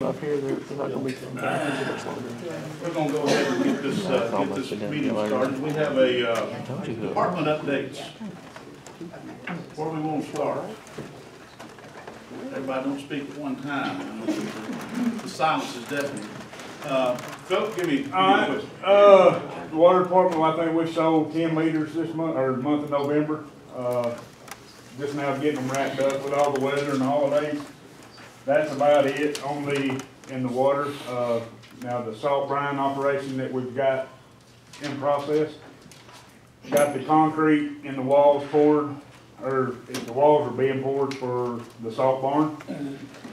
stuff here, they're not gonna be too much longer. We're gonna go ahead and get this meeting started. We have a department updates. Where we want to start? Everybody don't speak at one time. The silence is deafening. Philip, give me a question. The water department, I think we sold 10 meters this month, or month of November. Just now getting them wrapped up with all the weather and the holidays. That's about it in the water. Now the salt brine operation that we've got in process. Got the concrete in the walls poured, or the walls are being poured for the salt barn.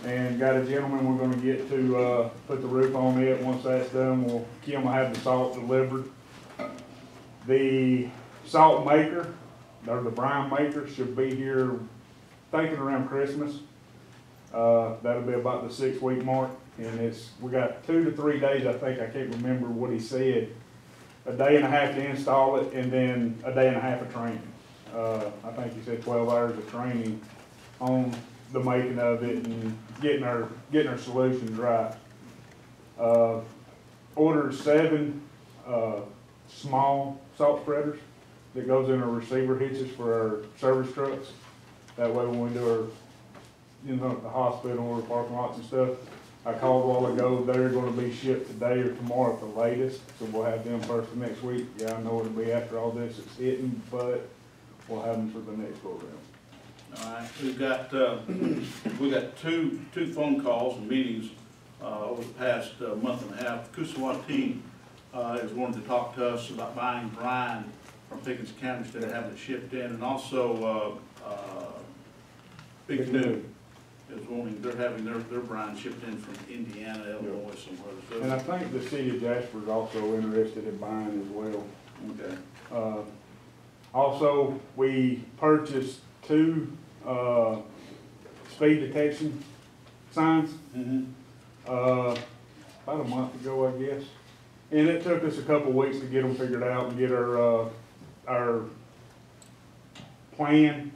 And got a gentleman we're gonna get to put the roof on it. Once that's done, Kim will have the salt delivered. The salt maker, or the brine maker, should be here, thinking around Christmas. That'll be about the 6-week mark. And we got 2 to 3 days, I think, I can't remember what he said. A day and a half to install it, and then a day and a half of training. I think he said 12 hours of training on the making of it and getting our solutions right. Ordered 7 small salt spreaders that goes in our receiver hitches for our service trucks. That way when we do our, the hospital or parking lots and stuff, I called a while ago, they're gonna be shipped today or tomorrow at the latest, so we'll have them first of next week. Yeah, I know it'll be after all this is hitting, but we'll have them for the next go around. All right, we've got two phone calls and meetings over the past month and a half. Kusawati is wanting to talk to us about buying brine from Pickens County instead of having it shipped in, and also Big New is wanting, they're having their brine shipped in from Indiana, Illinois, somewhere. So, and I think the city of Jasper is also interested in buying as well. Okay. Also, we purchased 2 speed detection signs about a month ago, I guess. And it took us a couple weeks to get them figured out and get our plan.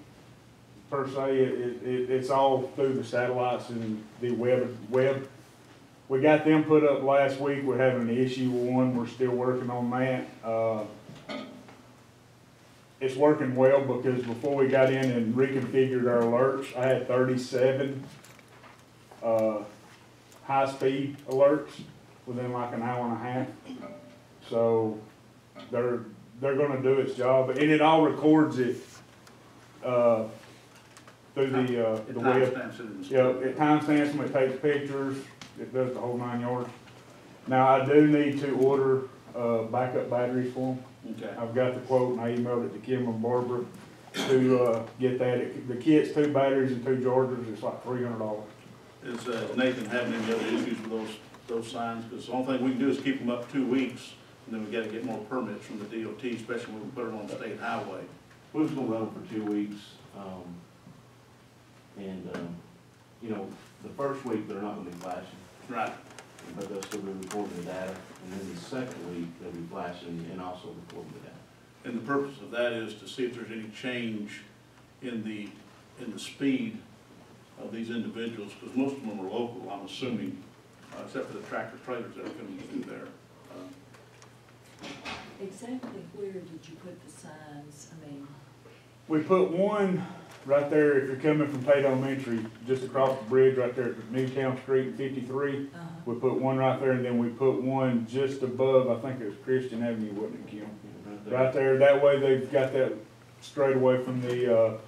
Per se, it's all through the satellites and the web. We got them put up last week. We're having an issue with one. We're still working on that. It's working well because before we got in and reconfigured our alerts, I had 37 high-speed alerts within like an hour and a half. So they're going to do its job, and it all records it through the web. Yeah, it timestamps them. It takes pictures. It does the whole 9 yards. Now I do need to order backup batteries for them. Okay. I've got the quote and I emailed it to Kim and Barbara to get that. The kit's 2 batteries and 2 chargers. It's like $300. Is Nathan having any other issues with those signs? Because the only thing we can do is keep them up 2 weeks, and then we got to get more permits from the DOT, especially when we put them on the state highway. We're just gonna run them for 2 weeks, you know, the first week they're not gonna be flashing. Right. But they'll still be recording the data, and then the second week they'll be flashing and also recording the data. And the purpose of that is to see if there's any change in the speed of these individuals, because most of them are local, I'm assuming, except for the tractor trailers that are coming through there. Exactly where did you put the signs? I mean, We put one right there if you're coming from Tate Elementary, just across the bridge right there at Newtown Street and 53. We put one right there, and then we put one just above, I think it was Christian Avenue, wasn't it, Kim? Right there. That way they've got that straight away from the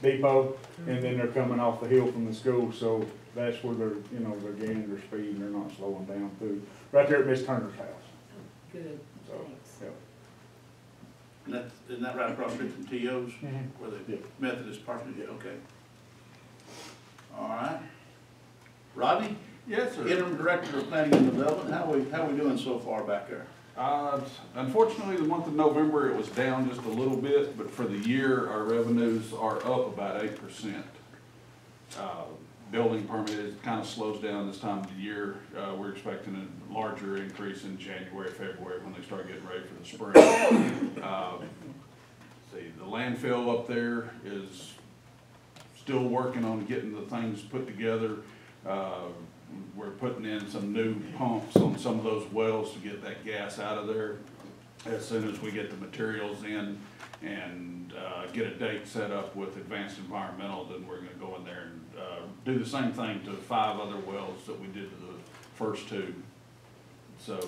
depot, and then they're coming off the hill from the school. So that's where they're, they're gaining their speed and they're not slowing down through. Right there at Miss Turner's house. good, So, thanks. yeah. And isn't that right across the street from T.O.'s, where the Yeah. Methodist parsonage is? Okay. All right. Rodney? Yes, sir. Interim Director of Planning and Development, how we doing so far back there? Unfortunately, the month of November, it was down just a little bit, but for the year, our revenues are up about 8%. Building permit kind of slows down this time of the year. We're expecting a larger increase in January, February when they start getting ready for the spring. See, the landfill up there is still working on getting the things put together. we're putting in some new pumps on some of those wells to get that gas out of there. As soon as we get the materials in and get a date set up with Advanced Environmental, then we're gonna go in there and do the same thing to 5 other wells that we did to the first 2. So,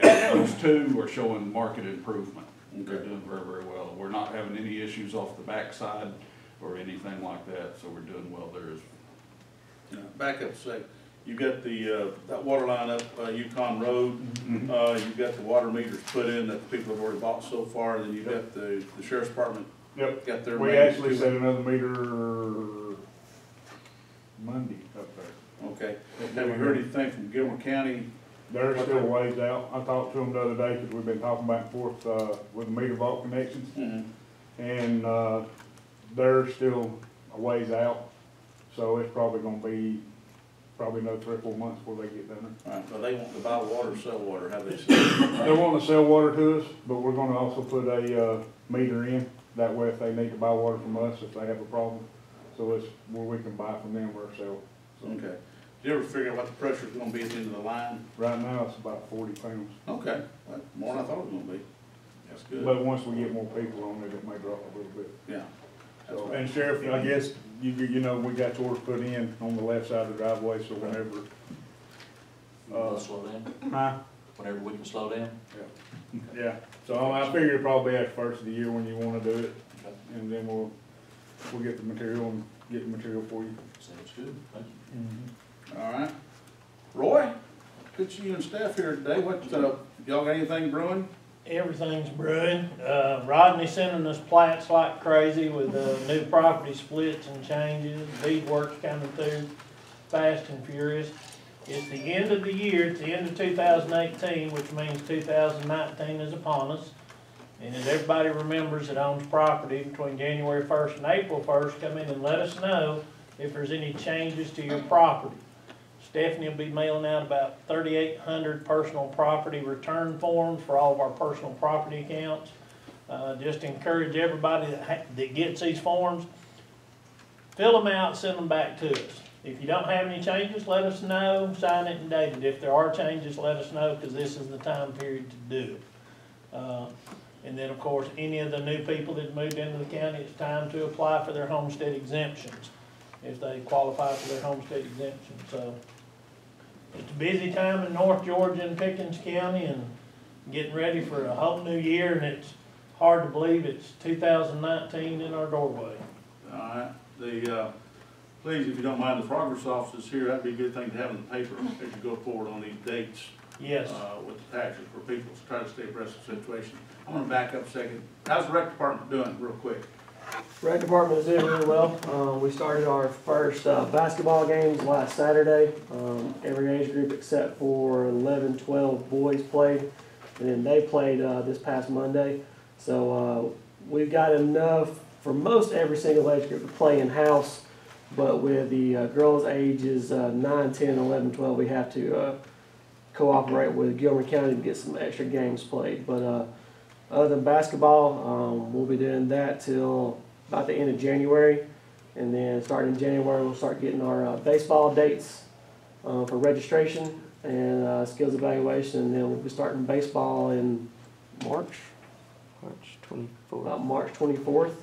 those 2 are showing market improvement. They're doing very, very well. We're not having any issues off the backside or anything like that, so we're doing well there. Back up a sec. You got the, that water line up Yukon Road. You've got the water meters put in that the people have already bought so far. Then you've got the sheriff's department. Yep. Got their. We actually set another meter Monday up there. Okay. Have you heard anything from Gilmer County? They're still a ways out. I talked to them the other day because we've been talking back and forth with the meter vault connections. And they're still a ways out. So it's probably gonna be another 3 or 4 months before they get done. All right, well, they want to buy water or sell water, how they sell? They want to sell water to us, but we're gonna also put a meter in. That way if they need to buy water from us, if they have a problem, so it's where we can buy from them ourselves. So Okay. Did you ever figure out what the pressure's gonna be at the end of the line? right now it's about 40 pounds. Okay, well, more than I thought it was gonna be. That's good. But once we get more people on it, it may drop a little bit. Yeah. That's So, right. and Sheriff, I guess, you know, we got yours put in on the left side of the driveway, so whenever, We'll slow down, huh? whenever we can slow down. Yeah, so I figure it'll probably be at the first of the year when you wanna do it, and then we'll get the material and get the material for you. Sounds good, thank you. All right. Roy, good to see you and staff here today. What, y'all got anything brewing? Everything's brewing. Rodney sending us plats like crazy with new property splits and changes. Beadwork's coming through fast and furious. It's the end of the year. It's the end of 2018, which means 2019 is upon us. And as everybody remembers that owns property between January 1st and April 1st, come in and let us know if there's any changes to your property. Stephanie will be mailing out about 3,800 personal property return forms for all of our personal property accounts. Just encourage everybody that gets these forms, fill them out, send them back to us. If you don't have any changes, let us know, sign it and date it. If there are changes, let us know, because this is the time period to do it. And then, of course, any of the new people that moved into the county, it's time to apply for their homestead exemptions, if they qualify for their homestead exemption. So it's a busy time in North Georgia and Pickens County, and getting ready for a whole new year, and it's hard to believe it's 2019 in our doorway. All right. Please, if you don't mind, the progress officers here, that'd be a good thing to have in the paper as you go forward on these dates. Yes. With the taxes for people to try to stay abreast of the situation. I'm gonna back up a second. How's the rec department doing, real quick? Rec department is doing really well. We started our first basketball games last Saturday. Every age group except for 11, 12 boys played, and then they played this past Monday. So we've got enough for most every single age group to play in-house, but with the girls ages 9, 10, 11, 12, we have to cooperate with Gilmer County to get some extra games played. But other than basketball, we'll be doing that till about the end of January, and then starting in January we'll start getting our baseball dates for registration and skills evaluation, and then we'll be starting baseball in March 24th. About March 24th,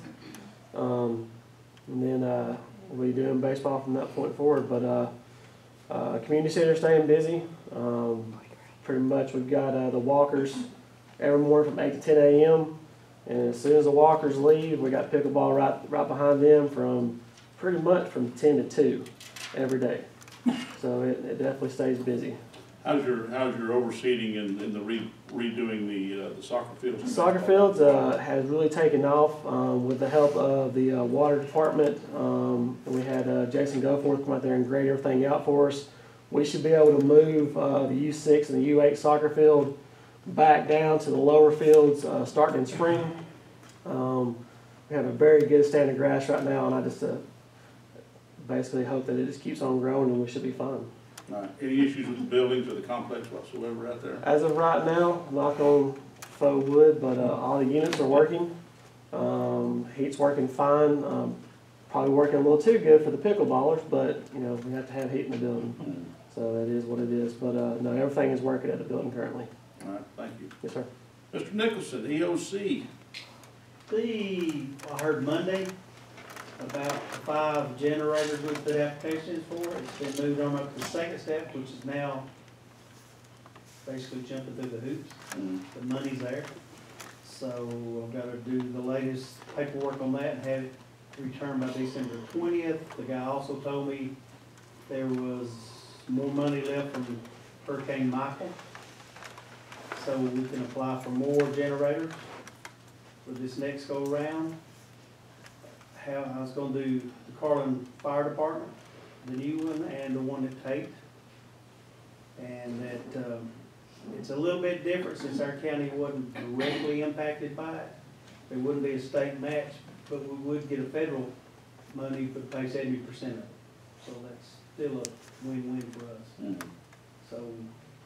and then we'll be doing baseball from that point forward. But community center staying busy. Pretty much we've got the walkers every morning from 8 to 10 a.m. And as soon as the walkers leave, we got pickleball right behind them from pretty much from 10 to 2 every day. So it definitely stays busy. How's your overseeding and the redoing the soccer fields? Soccer fields has really taken off with the help of the water department. And we had Jason Goforth come out there and grade everything out for us. We should be able to move the U6 and the U8 soccer field back down to the lower fields starting in spring. We have a very good stand of grass right now, and I just basically hope that it just keeps on growing and we should be fine. All right. Any issues with the buildings or the complex whatsoever out there? As of right now, knock on faux wood, but all the units are working. Heat's working fine. probably working a little too good for the pickleballers, but, you know, we have to have heat in the building. So that is what it is, but, no, everything is working at the building currently. All right, thank you. Yes, sir. Mr. Nicholson, EOC. I heard Monday about the 5 generators we put applications for. It's been moved on up to the second step, which is now basically jumping through the hoops. The money's there. So I've got to do the latest paperwork on that and have it returned by December 20th. The guy also told me there was more money left from Hurricane Michael. So we can apply for more generators for this next go around. How I was gonna do the Carlin Fire Department, the new one and the one at Tate. And that, it's a little bit different since our county wasn't directly impacted by it. There wouldn't be a state match, but we would get a federal money, but pay 70% of it. So that's still a win-win for us. So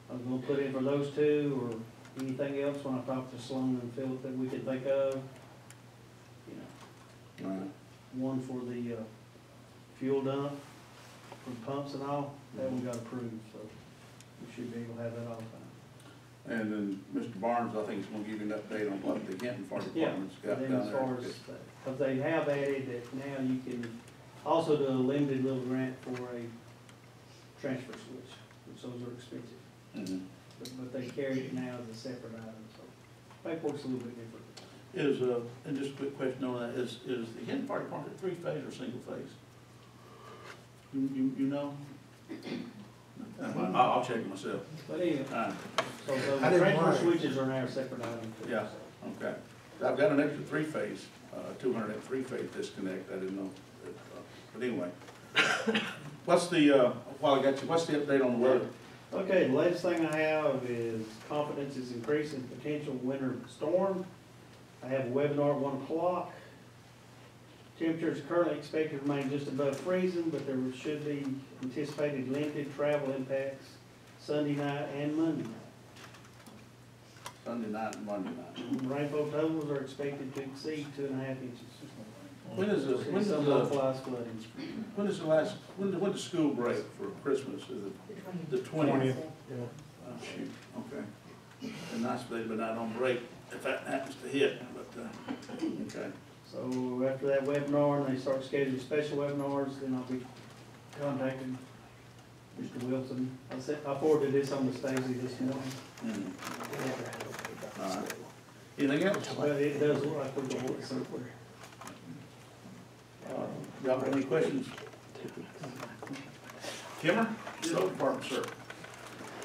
I was gonna put in for those two or anything else when I talked to Sloan and Philip that we could think of. You know, All right. one for the fuel dump, for pumps and all, that one got approved, so we should be able to have that all the time. And then Mr. Barnes, I think, is gonna give you an update on what the Kenton Fire Department's got But down then there. as far as, because they have added that now you can also do a limited little grant for a transfer switch, which those are expensive. Mhm. But they carry it now as a separate item, so paperwork's a little bit different. Is, and just a quick question on that, is the Kenton Fire Department 3-phase or single-phase? You know? I'll check it myself. But anyway, All right, so the I didn't transfer mind. switches are now a separate item too. Yeah. okay. I've got an extra 3-phase, 200 amp 3-phase disconnect, I didn't know. But anyway, what's the, while I got you, what's the update on the weather? Okay, the latest thing I have is confidence is increasing potential winter storm. I have a webinar at 1 o'clock. Temperatures currently expected to remain just above freezing, but there should be anticipated limited travel impacts Sunday night and Monday night. Sunday night and Monday night. Rainfall totals are expected to exceed 2.5 inches. When is it, when Some is localized flooding. when is the last, when does school break for Christmas? Is it the 20th? Oh, shoot, okay. And nice, but not on break if that happens to hit, but, okay. So after that webinar, and they start scheduling special webinars, then I'll be contacting Mr. Wilson. I forwarded this on to Stacy this morning. All right. Anything else? But it does look like we're going to work somewhere. Y'all got any questions? Kimmer, road department, sir.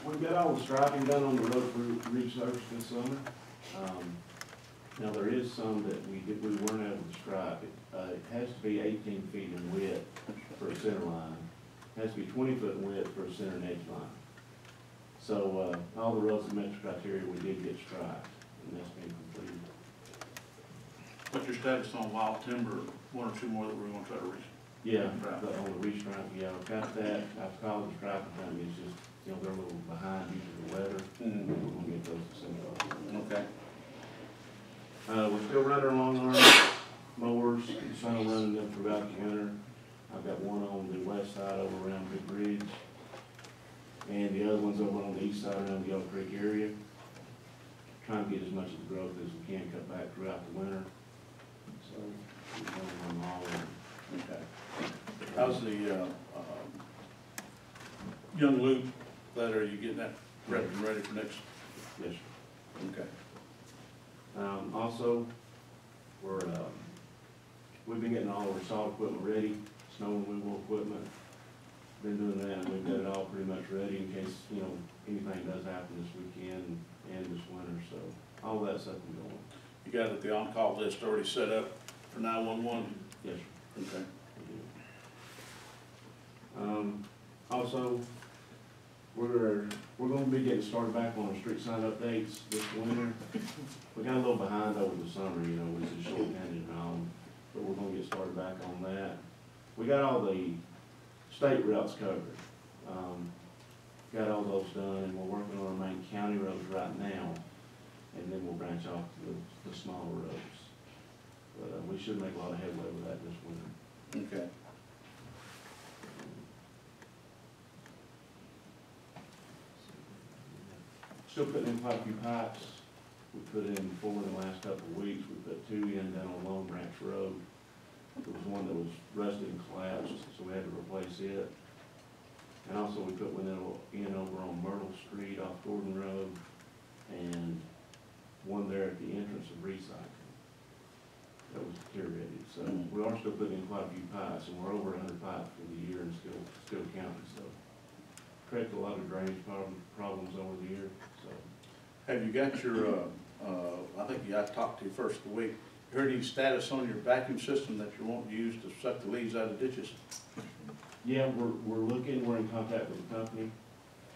We've got all the striping done on the road for resurface this summer. Now, there is some that we weren't able to stripe. It has to be 18 feet in width for a center line. It has to be 20 foot in width for a center and edge line. So, all the roads that met the criteria, we did get striped, and that's been completed. What's your status on wild timber, one or two more that we're gonna try to reach? Yeah, on the restripe, yeah, I've got that. I've called the striping company, it's just, you know, they're a little behind due to the weather. We're gonna get those sent off. Okay. We're still running our long arm mowers, trying to run them throughout the winter. I've got one on the west side over around Big Bridge, and the other one's over on the east side around the Oak Creek area. Trying to get as much of the growth as we can cut back throughout the winter. So, we're going on all of them. Okay. How's the, young Luke letter, are you getting that prepped and ready for next? Yes, sir. Okay. Also, we've been getting all our salt equipment ready, snow removal equipment. Been doing that, and we've got it all pretty much ready in case, you know, anything does happen this weekend and this winter, so all that stuff is going. You got the on-call list already set up for 911? Yes, sir. Okay. Also, we're gonna be getting started back on our street sign updates this winter. We got a little behind over the summer, you know, we just short-handed and all, but we're gonna get started back on that. We got all the state routes covered. Got all those done, and we're working on our main county roads right now, and then we'll branch off to the smaller roads. But we should make a lot of headway with that this winter. Okay. Still putting in quite a few pipes. We put in 4 in the last couple of weeks. We put 2 in down on Long Branch Road. There was one that was rusted and collapsed, so we had to replace it. And also we put one in over on Myrtle Street off Gordon Road, and one there at the entrance of recycling. That was deteriorated, so we are still putting in quite a few pipes, and we're over 100 pipes for the year and still counting, so. Created a lot of drainage problems over the year, so. Have you got your, I think I talked to you first of the week, heard any status on your vacuum system that you won't use to suck the leaves out of ditches? Yeah, we're looking, we're in contact with the company,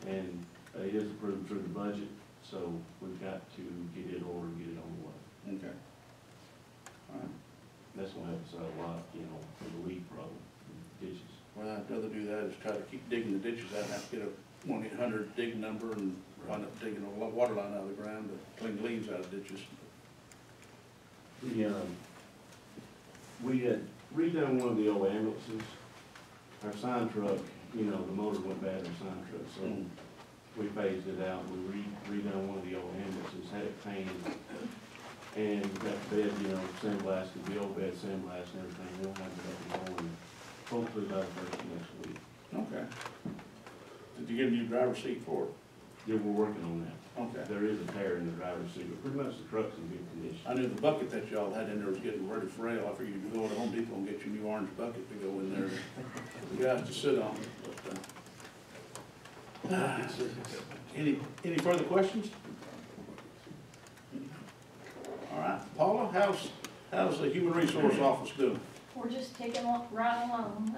and it is approved through the budget, so we've got to get it ordered and get it on the way. Okay. All right. That's gonna help us out a lot, you know, for the leak problem, in ditches. Well, I'd rather do that is try to keep digging the ditches out and have to get a 1-800 dig number and wind up digging a water line out of the ground to clean the leaves out of ditches. We had redone one of the old ambulances. Our sign truck, you know, the motor went bad in the sign truck, so we phased it out. We redone one of the old ambulances, had it painted, and we got the bed, you know, sandblasted, the old bed sandblasted and everything. We'll have it up and going, hopefully by the first of next week. Okay. Did you get a new driver's seat for it? Yeah, we're working on that. Okay. There is a tear in the driver's seat, but pretty much the truck's in good condition. I knew the bucket that y'all had in there was getting ready for rail. I figured you could go to Home Depot and get your new orange bucket to go in there. You guys to sit on. But, any further questions? All right, Paula, how's the Human Resource Office doing? We're just ticking right along.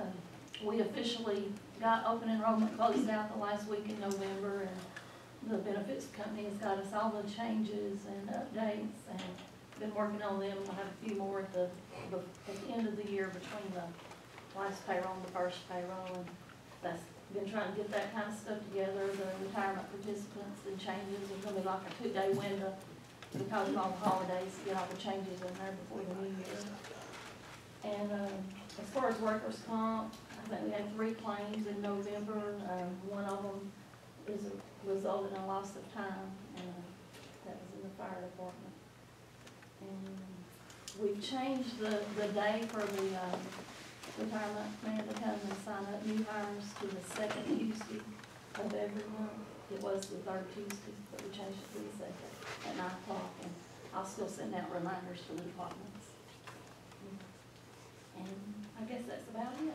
We officially got open enrollment closed out the last week in November, and the benefits company has got us all the changes and updates, and been working on them. We'll have a few more at the end of the year between the last payroll and the first payroll, and that's been trying to get that kind of stuff together. The retirement participants and changes, there's gonna be like a 2-day window because of all the holidays to get all the changes in there before the new year. And as far as workers' comp, I think we had 3 claims in November. One of them is a result in a loss of time, and that was in the fire department. And we've changed the day for the retirement man to come and sign up new hires to the 2nd Tuesday of every month. It was the 3rd Tuesday, but we changed it to the 2nd at 9 o'clock, and I'll still send out reminders to the departments. And I guess that's about it.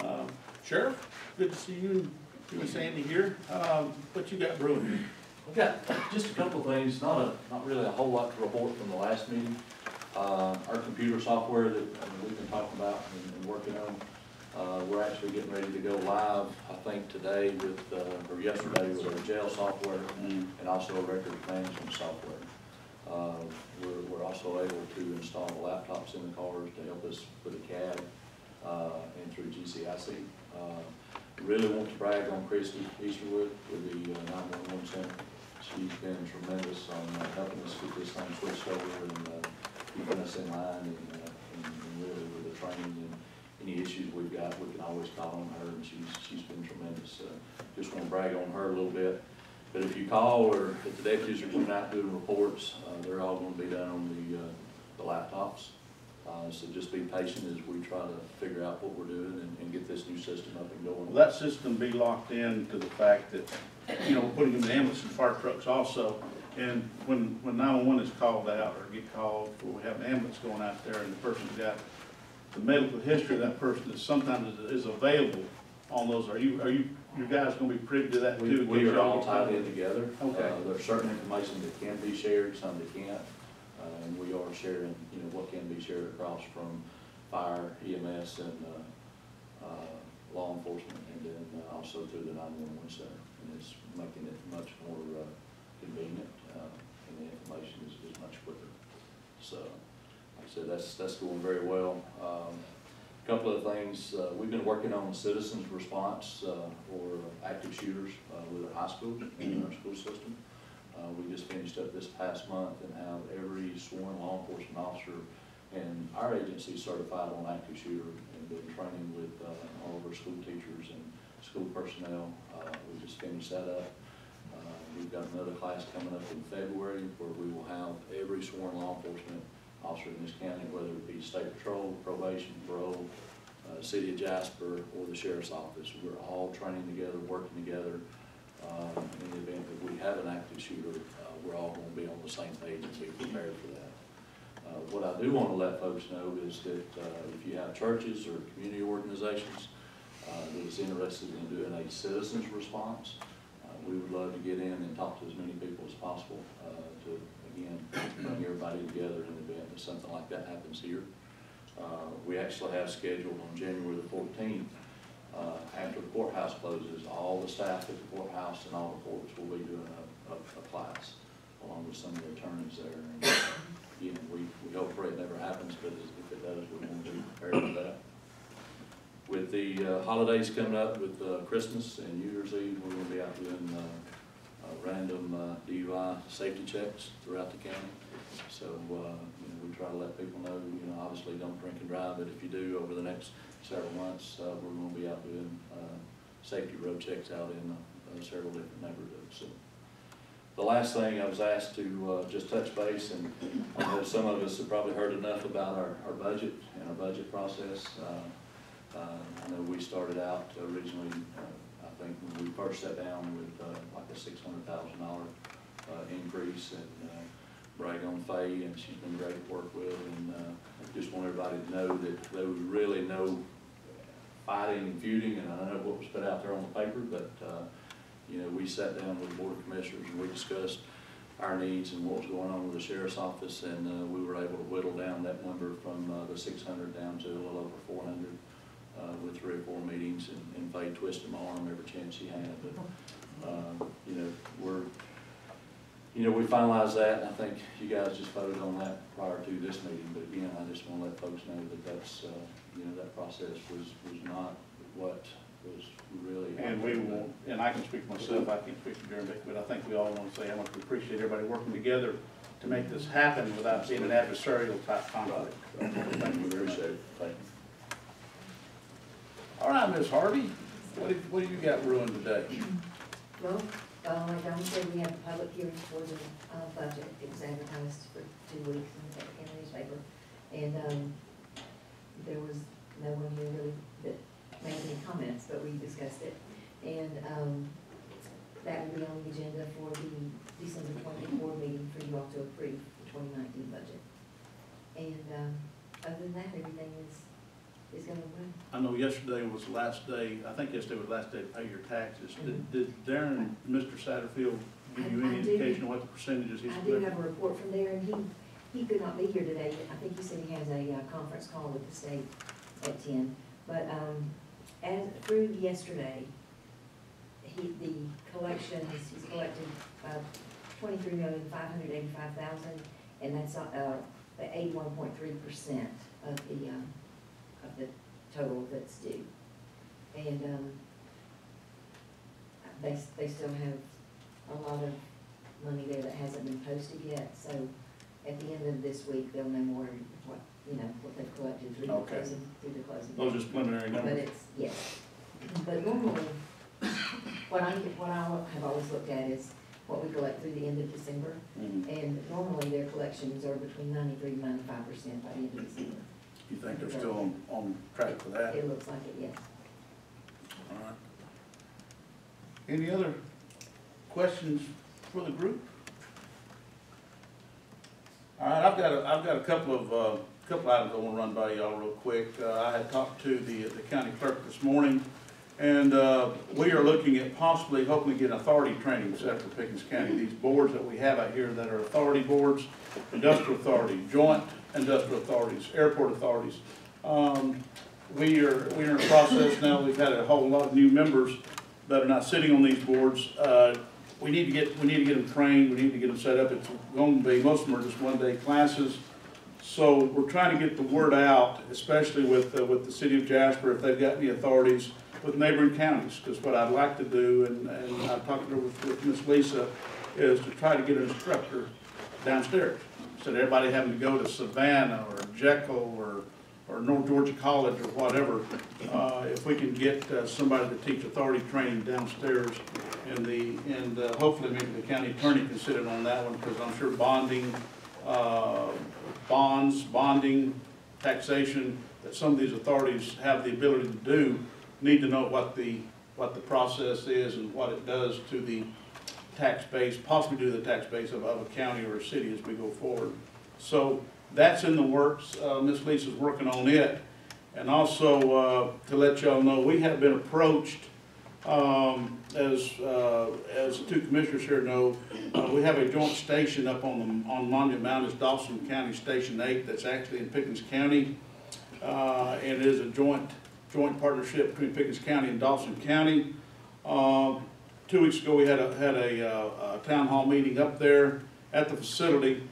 All right. Sheriff, good to see you and Sandy here. What you got brewing? We've got just a couple of things, not really a whole lot to report from the last meeting. Our computer software that we've been talking about and working on, we're actually getting ready to go live, I think today with, or yesterday with our jail software and also a records management software. We're also able to install laptops in the cars to help us with a CAD and through GCIC. Really want to brag on Christy Easterwood with the 911 center. She's been tremendous on helping us get this thing switched over and keeping us in line and really with the training and any issues we've got, we can always call on her, and she's been tremendous. Just want to brag on her a little bit. But if you call or if the deputies are coming out doing reports, they're all going to be done on the laptops. So just be patient as we try to figure out what we're doing and get this new system up and going. Will that system be locked in to the fact that, you know, putting them in ambulance and fire trucks also, and when 911 is called out or get called, or we have an ambulance going out there and the person's got the medical history of that person that sometimes is available on those, are you guys gonna be privy to that too? We are all tied in together. Okay. There's certain information that can be shared, some that can't. And we are sharing, you know, what can be shared across from fire, EMS, and law enforcement, and then also through the 911 center. And it's making it much more convenient, and the information is much quicker. So, like I said, that's going very well. A couple of things, we've been working on citizens response for active shooters with our high schools and our school system. We just finished up this past month and have every sworn law enforcement officer And our agency is certified on active shooter and been training with all of our school teachers and school personnel. We just finished that up. We've got another class coming up in February where we will have every sworn law enforcement officer in this county, whether it be state patrol, probation, parole, city of Jasper, or the sheriff's office. We're all training together, working together. In the event that we have an active shooter, we're all going to be on the same page and be prepared for that. What I do want to let folks know is that if you have churches or community organizations that is interested in doing a citizens response, we would love to get in and talk to as many people as possible to, again, bring everybody together in the event that something like that happens here. We actually have scheduled on January the 14th, after the courthouse closes, all the staff at the courthouse and all the courts will be doing a class along with some of the attorneys there. And again, we hope for it never happens, but if it does, we want to be prepared for that. With the holidays coming up with Christmas and New Year's Eve, we're going to be out doing random DUI safety checks throughout the county. So you know, we try to let people know, you know, obviously don't drink and drive, but if you do over the next several months, we're going to be out doing safety road checks out in several different neighborhoods. So the last thing I was asked to just touch base, and I know some of us have probably heard enough about our budget and our budget process. I know we started out originally, I think when we first sat down with like a $600,000 increase, and brag on Faye, and she's been great to work with, and just want everybody to know that there was really no fighting and feuding, and I don't know what was put out there on the paper, but you know, we sat down with the Board of Commissioners and we discussed our needs and what was going on with the Sheriff's Office, and we were able to whittle down that number from the 600 down to a little over 400 with 3 or 4 meetings, and Faye twisted my arm every chance she had. But you know, we finalized that, and I think you guys just voted on that prior to this meeting. But again, I just want to let folks know that that's you know, that process was not what was really. And we will, and I can speak for myself, I can't speak for Jeremy, but I think we all want to say how much we appreciate everybody working together to make this happen without being an adversarial type conflict. So, thank you very much. Appreciate it. Thank you. All right, Ms. Harvey, what do you got brewing today? Well, like Donnie said, we have a public hearing for the budget. It was advertised for 2 weeks in the newspaper. And there was no one here really that made any comments, but we discussed it. And that will be on the agenda for the December 24 meeting for you all to approve the 2019 budget. And other than that, everything is going to run. I know yesterday was the last day, I think yesterday was the last day to pay your taxes. Did Darren, Mr. Satterfield, give you any indication of what the percentages he's I do have a report from there, and he could not be here today. I think he said he has a conference call with the state at 10. But as through yesterday, the collections, he's collected $23,585,000, and that's 81.3% of the total that's due. And they still have a lot of money there that hasn't been posted yet. So at the end of this week, they'll know more what they've collected through Okay. the closing. Those are just preliminary But numbers. it's, yes. But normally, what I have always looked at is what we collect through the end of December. Mhm. And normally their collections are between 93 and 95% by the end of December. You think they're still on track for that? It looks like it, yes. All right. Any other questions for the group? All right, I've got a couple of items I want to run by y'all real quick. I had talked to the county clerk this morning, and we are looking at possibly hoping to get authority training set for Pickens County. These boards that we have out here that are authority boards, industrial authority, joint industrial authorities, airport authorities. We're in a process now. We've had a whole lot of new members that are not sitting on these boards. We need to get them trained. We need to get them set up. It's going to be, most of them are just one-day classes. So we're trying to get the word out, especially with the city of Jasper, if they've got any authorities with neighboring counties. Because what I'd like to do, and I've talked with Miss Lisa, is to try to get an instructor downstairs. instead of everybody having to go to Savannah or Jekyll or North Georgia College or whatever, if we can get somebody to teach authority training downstairs, and hopefully maybe the county attorney can sit in on that one, because I'm sure bonding, taxation, that some of these authorities have the ability to do, need to know what the process is and what it does to the tax base, possibly to the tax base of a county or a city as we go forward. So that's in the works. Ms. Lisa's working on it. And also to let y'all know, we have been approached, as the two commissioners here know, we have a joint station up on Monument Mountain. It's Dawson County Station 8 that's actually in Pickens County. And it is a joint partnership between Pickens County and Dawson County. 2 weeks ago, we had a town hall meeting up there at the facility.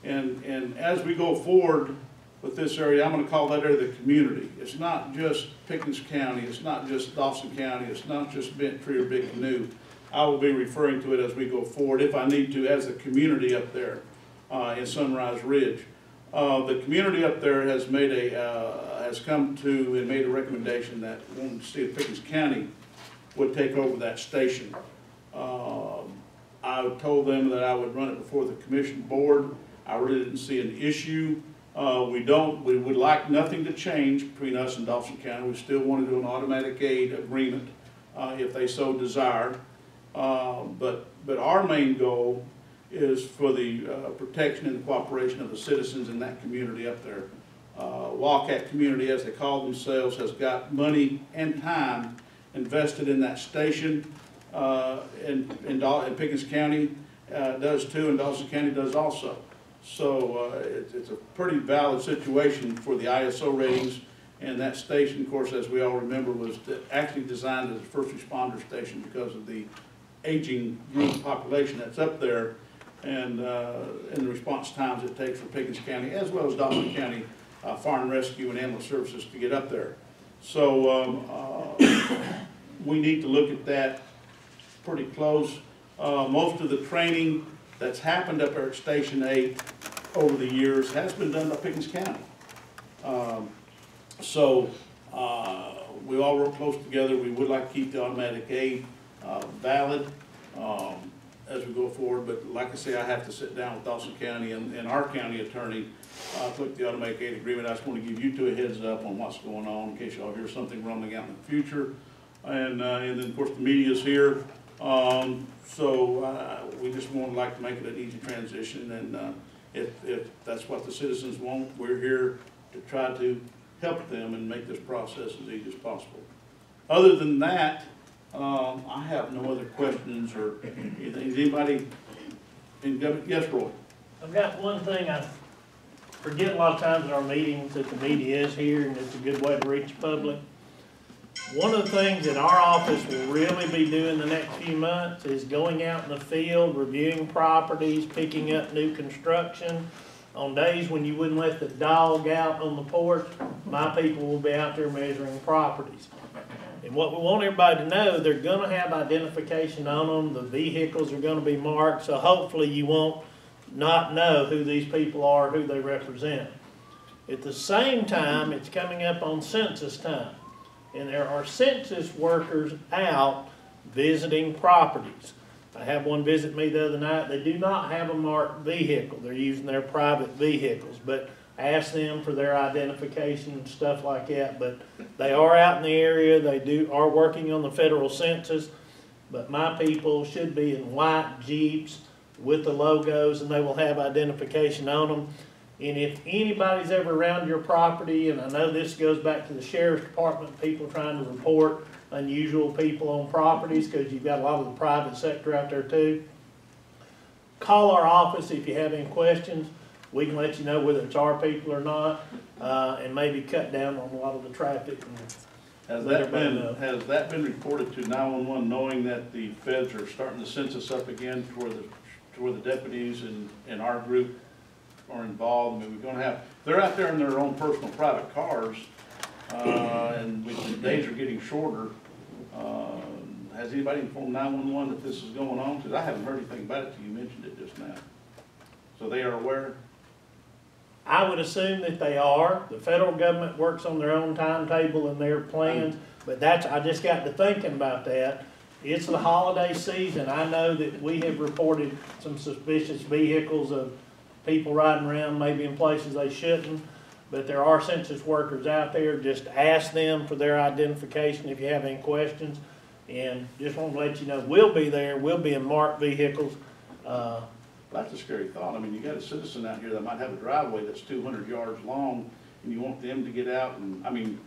And as we go forward with this area, I'm going to call that area the community. It's not just Pickens County, it's not just Dawson County, it's not just Bent Tree or Big Canoe. I will be referring to it as we go forward, if I need to, as the community up there in Sunrise Ridge. The community up there has made has come to and made a recommendation that wanted to see if Pickens County would take over that station. I told them that I would run it before the commission board. I really didn't see an issue. We would like nothing to change between us and Dawson County. We still want to do an automatic aid agreement if they so desire. But our main goal is for the protection and the cooperation of the citizens in that community up there. Wildcat community, as they call themselves, has got money and time invested in that station, in Pickens County does too, and Dawson County does also. So it's a pretty valid situation for the ISO ratings, and that station, of course, as we all remember, was actually designed as a first responder station because of the aging group population that's up there, and the response times it takes for Pickens County, as well as Dawson County Fire and Rescue and Ambulance Services to get up there. So we need to look at that pretty close. Most of the training that's happened up there at Station 8 over the years has been done by Pickens County. So we all work close together. We would like to keep the automatic aid valid as we go forward, but like I say, I have to sit down with Dawson County and our county attorney to look at the automatic aid agreement. I just want to give you two a heads up on what's going on in case y'all hear something rumbling out in the future. And then of course the media's here. So we just like to make it an easy transition, and if that's what the citizens want, we're here to try to help them and make this process as easy as possible. Other than that, I have no other questions or anything. Is anybody in government? Yes, Roy. I've got one thing I forget a lot of times in our meetings that the media is here, and it's a good way to reach the public. One of the things that our office will really be doing the next few months is going out in the field, reviewing properties, picking up new construction. On days when you wouldn't let the dog out on the porch, my people will be out there measuring properties. And what we want everybody to know, they're going to have identification on them. The vehicles are going to be marked, so hopefully you won't not know who these people are, who they represent. At the same time, it's coming up on census time. And there are census workers out visiting properties. I had one visit me the other night. They do not have a marked vehicle. They're using their private vehicles, but I asked them for their identification and stuff like that. But they are out in the area. They are working on the federal census, but my people should be in white Jeeps with the logos, and they will have identification on them. And if anybody's ever around your property, and I know this goes back to the sheriff's department, people trying to report unusual people on properties, because you've got a lot of the private sector out there too, call our office if you have any questions. We can let you know whether it's our people or not, and maybe cut down on a lot of the traffic. Has that been reported to 911, knowing that the feds are starting the census up again to where the deputies and our group are involved? I mean, we're going to have, they're out there in their own personal private cars, and the days are getting shorter. Has anybody informed 911 that this is going on? Because I haven't heard anything about it till you mentioned it just now. So they are aware? I would assume that they are. The federal government works on their own timetable and their plans, but I just got to thinking about that. It's the holiday season. I know that we have reported some suspicious vehicles of people riding around maybe in places they shouldn't, but there are census workers out there. Just ask them for their identification if you have any questions. And just want to let you know, we'll be there. We'll be in marked vehicles. That's a scary thought. I mean, you got a citizen out here that might have a driveway that's 200 yards long, and you want them to get out and, I mean,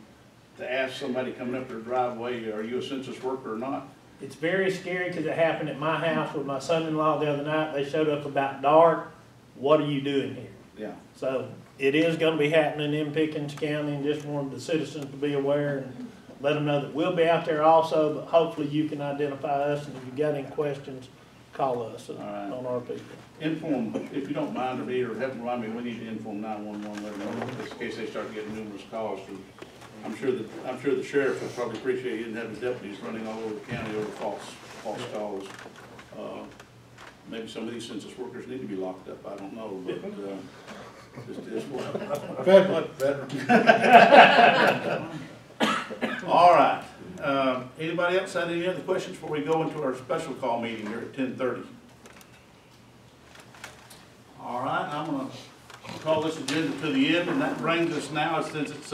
to ask somebody coming up their driveway, are you a census worker or not? It's very scary because it happened at my house with my son-in-law the other night. They showed up about dark. What are you doing here? Yeah. So it is going to be happening in Pickens County, and just wanted the citizens to be aware and let them know that we'll be out there also, but hopefully you can identify us, and if you've got any questions, call us right. on our people. Inform, if you don't mind, or have them remind me, we need to inform 911, let them know, just in case they start getting numerous calls. I'm sure the sheriff would probably appreciate you didn't have the deputies running all over the county over false calls. Maybe some of these census workers need to be locked up, I don't know, but, just is what. All right, anybody else have any other questions before we go into our special call meeting here at 10:30? All right, I'm gonna call this agenda to the end, and that brings us now, since it's